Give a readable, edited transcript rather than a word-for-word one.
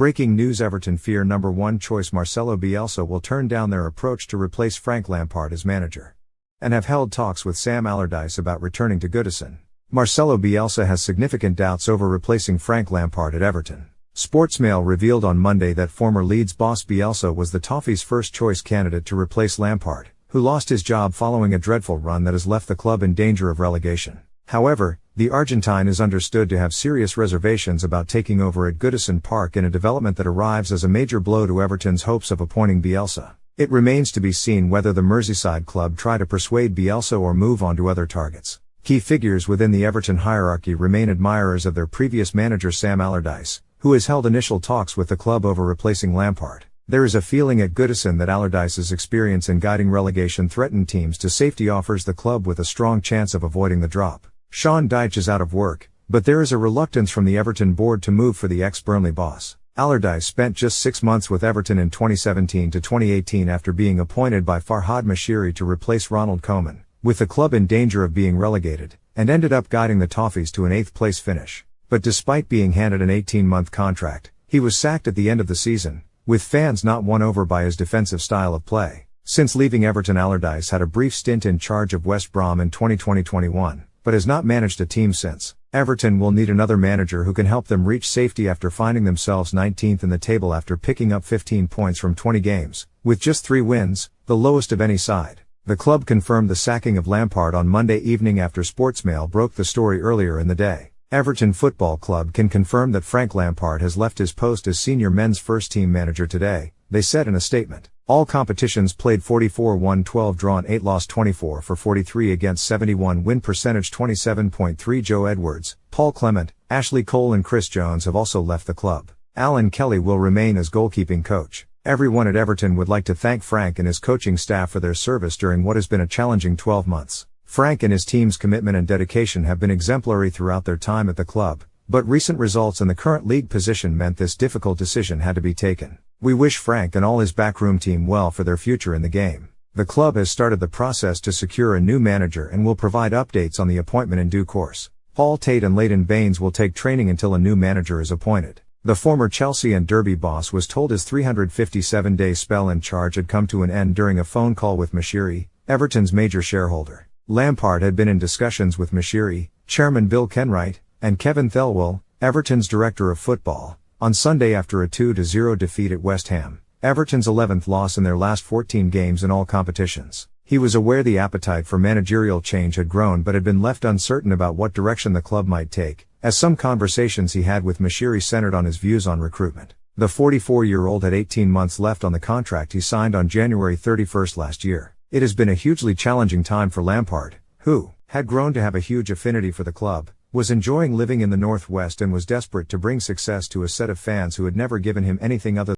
Breaking news: Everton fear number 1 choice Marcelo Bielsa will turn down their approach to replace Frank Lampard as manager, and have held talks with Sam Allardyce about returning to Goodison. Marcelo Bielsa has significant doubts over replacing Frank Lampard at Everton. Sportsmail revealed on Monday that former Leeds boss Bielsa was the Toffees' first choice candidate to replace Lampard, who lost his job following a dreadful run that has left the club in danger of relegation. However, the Argentine is understood to have serious reservations about taking over at Goodison Park in a development that arrives as a major blow to Everton's hopes of appointing Bielsa. It remains to be seen whether the Merseyside club try to persuade Bielsa or move on to other targets. Key figures within the Everton hierarchy remain admirers of their previous manager Sam Allardyce, who has held initial talks with the club over replacing Lampard. There is a feeling at Goodison that Allardyce's experience in guiding relegation-threatened teams to safety offers the club with a strong chance of avoiding the drop. Sean Dyche is out of work, but there is a reluctance from the Everton board to move for the ex-Burnley boss. Allardyce spent just 6 months with Everton in 2017 to 2018 after being appointed by Farhad Moshiri to replace Ronald Koeman, with the club in danger of being relegated, and ended up guiding the Toffees to an 8th place finish. But despite being handed an 18-month contract, he was sacked at the end of the season, with fans not won over by his defensive style of play. Since leaving Everton, Allardyce had a brief stint in charge of West Brom in 2020-21, but has not managed a team since. Everton will need another manager who can help them reach safety after finding themselves 19th in the table after picking up 15 points from 20 games, with just 3 wins, the lowest of any side. The club confirmed the sacking of Lampard on Monday evening after Sportsmail broke the story earlier in the day. Everton Football Club can confirm that Frank Lampard has left his post as senior men's first-team manager today, they said in a statement. All competitions played: 44 won, 12 drawn, 8 lost, 24 for 43 against, 71 win percentage, 27.3. Joe Edwards, Paul Clement, Ashley Cole and Chris Jones have also left the club. Alan Kelly will remain as goalkeeping coach. Everyone at Everton would like to thank Frank and his coaching staff for their service during what has been a challenging 12 months. Frank and his team's commitment and dedication have been exemplary throughout their time at the club, but recent results and the current league position meant this difficult decision had to be taken. We wish Frank and all his backroom team well for their future in the game. The club has started the process to secure a new manager and will provide updates on the appointment in due course. Paul Tate and Leighton Baines will take training until a new manager is appointed. The former Chelsea and Derby boss was told his 357-day spell in charge had come to an end during a phone call with Moshiri, Everton's major shareholder. Lampard had been in discussions with Moshiri, chairman Bill Kenwright, and Kevin Thelwell, Everton's director of football, on Sunday after a 2-0 defeat at West Ham, Everton's 11th loss in their last 14 games in all competitions. He was aware the appetite for managerial change had grown but had been left uncertain about what direction the club might take, as some conversations he had with Moshiri centered on his views on recruitment. The 44-year-old had 18 months left on the contract he signed on January 31 last year. It has been a hugely challenging time for Lampard, who had grown to have a huge affinity for the club, was enjoying living in the Northwest and was desperate to bring success to a set of fans who had never given him anything other